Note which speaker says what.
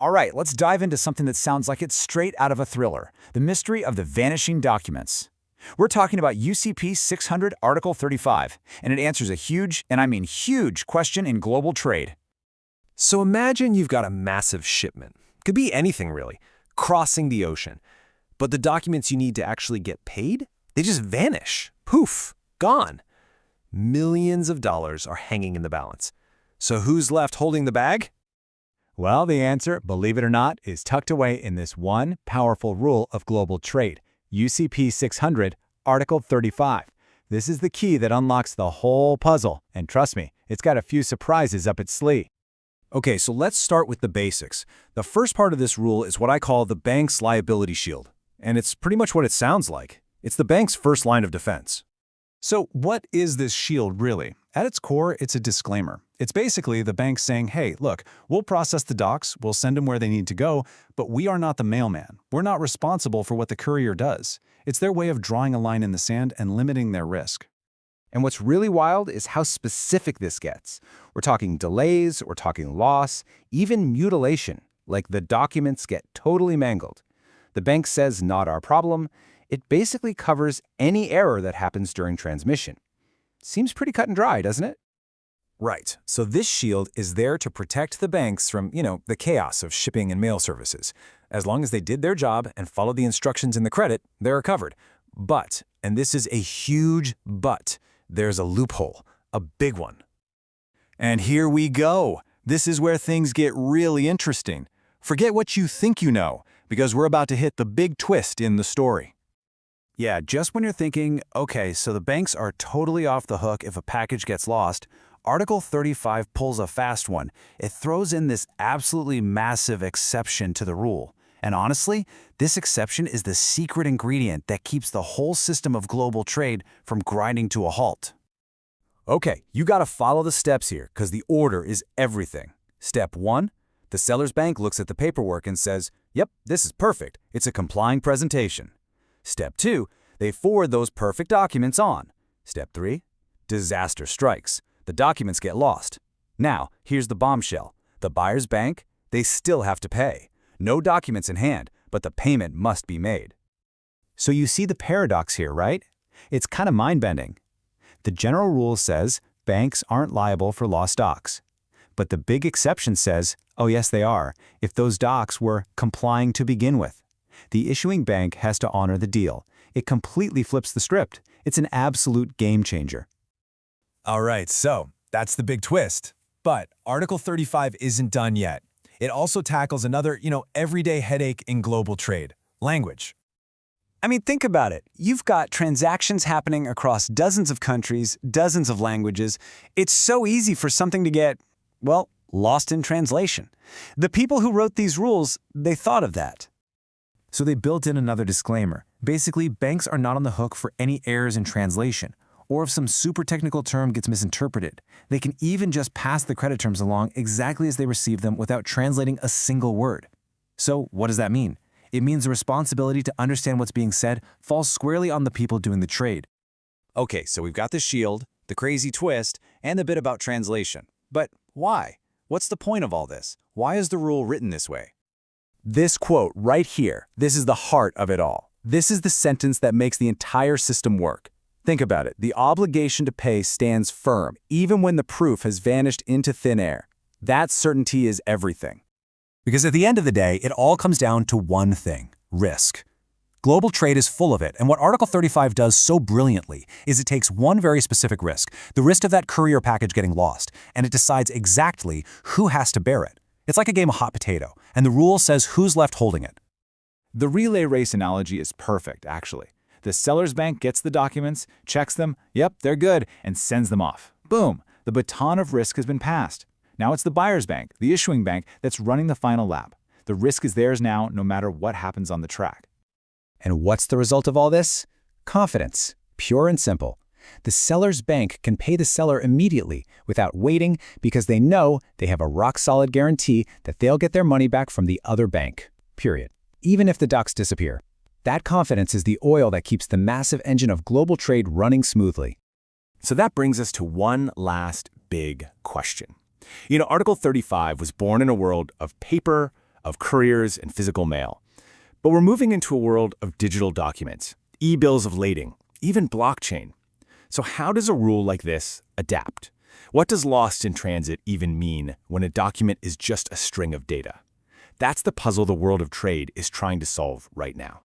Speaker 1: All right, let's dive into something that sounds like it's straight out of a thriller, the mystery of the vanishing documents. We're talking about UCP600 Article 35, and it answers a huge, and I mean huge, question in global trade.
Speaker 2: So imagine you've got a massive shipment. Could be anything really, crossing the ocean. But the documents you need to actually get paid, they just vanish. Poof, gone. Millions of dollars are hanging in the balance. So who's left holding the bag?
Speaker 1: Well, the answer, believe it or not, is tucked away in this one powerful rule of global trade, UCP 600, Article 35. This is the key that unlocks the whole puzzle, and trust me, it's got a few surprises up its sleeve.
Speaker 2: Okay, so let's start with the basics. The first part of this rule is what I call the bank's liability shield, and it's pretty much what it sounds like. It's the bank's first line of defense.
Speaker 3: So what is this shield really? At its core, it's a disclaimer. It's basically the bank saying, hey, look, we'll process the docs, we'll send them where they need to go, but we are not the mailman. We're not responsible for what the courier does. It's their way of drawing a line in the sand and limiting their risk.
Speaker 4: And what's really wild is how specific this gets. We're talking delays, we're talking loss, even mutilation, like the documents get totally mangled. The bank says, not our problem. It basically covers any error that happens during transmission. Seems pretty cut and dry, doesn't it?
Speaker 2: Right. So this shield is there to protect the banks from, the chaos of shipping and mail services. As long as they did their job and followed the instructions in the credit, they're covered. But, and this is a huge but, there's a loophole, a big one.
Speaker 3: And here we go. This is where things get really interesting. Forget what you think you know, because we're about to hit the big twist in the story. Yeah, just when you're thinking, okay, so the banks are totally off the hook if a package gets lost, Article 35 pulls a fast one. It throws in this absolutely massive exception to the rule. And honestly, this exception is the secret ingredient that keeps the whole system of global trade from grinding to a halt.
Speaker 2: Okay, you gotta follow the steps here, because the order is everything. Step 1, the seller's bank looks at the paperwork and says, yep, this is perfect. It's a complying presentation. Step 2, they forward those perfect documents on. Step 3, disaster strikes. The documents get lost. Now, here's the bombshell. The buyer's bank, they still have to pay. No documents in hand, but the payment must be made.
Speaker 1: So you see the paradox here, right? It's kind of mind-bending. The general rule says banks aren't liable for lost docs. But the big exception says, oh yes they are, if those docs were complying to begin with. The issuing bank has to honor the deal. It completely flips the script. It's an absolute game changer.
Speaker 2: All right, so that's the big twist. But Article 35 isn't done yet. It also tackles another, everyday headache in global trade, language.
Speaker 3: I mean, think about it. You've got transactions happening across dozens of countries, dozens of languages. It's so easy for something to get, well, lost in translation. The people who wrote these rules, they thought of that.
Speaker 4: So they built in another disclaimer. Basically, banks are not on the hook for any errors in translation, or if some super technical term gets misinterpreted. They can even just pass the credit terms along exactly as they receive them without translating a single word. So what does that mean? It means the responsibility to understand what's being said falls squarely on the people doing the trade.
Speaker 1: Okay, so we've got the shield, the crazy twist, and the bit about translation. But why? What's the point of all this? Why is the rule written this way? This quote right here, this is the heart of it all. This is the sentence that makes the entire system work. Think about it. The obligation to pay stands firm, even when the proof has vanished into thin air. That certainty is everything.
Speaker 2: Because at the end of the day, it all comes down to one thing, risk. Global trade is full of it, and what Article 35 does so brilliantly is it takes one very specific risk, the risk of that courier package getting lost, and it decides exactly who has to bear it. It's like a game of hot potato, and the rule says who's left holding it.
Speaker 1: The relay race analogy is perfect, actually. The seller's bank gets the documents, checks them, yep, they're good, and sends them off. Boom, the baton of risk has been passed. Now it's the buyer's bank, the issuing bank, that's running the final lap. The risk is theirs now, no matter what happens on the track.
Speaker 4: And what's the result of all this? Confidence, pure and simple. The seller's bank can pay the seller immediately without waiting because they know they have a rock-solid guarantee that they'll get their money back from the other bank, period. Even if the docs disappear. That confidence is the oil that keeps the massive engine of global trade running smoothly.
Speaker 2: So that brings us to one last big question. Article 35 was born in a world of paper,
Speaker 3: of couriers and physical mail. But we're moving into a world of digital documents, e-bills of lading, even blockchain. So how does a rule like this adapt? What does lost in transit even mean when a document is just a string of data? That's the puzzle the world of trade is trying to solve right now.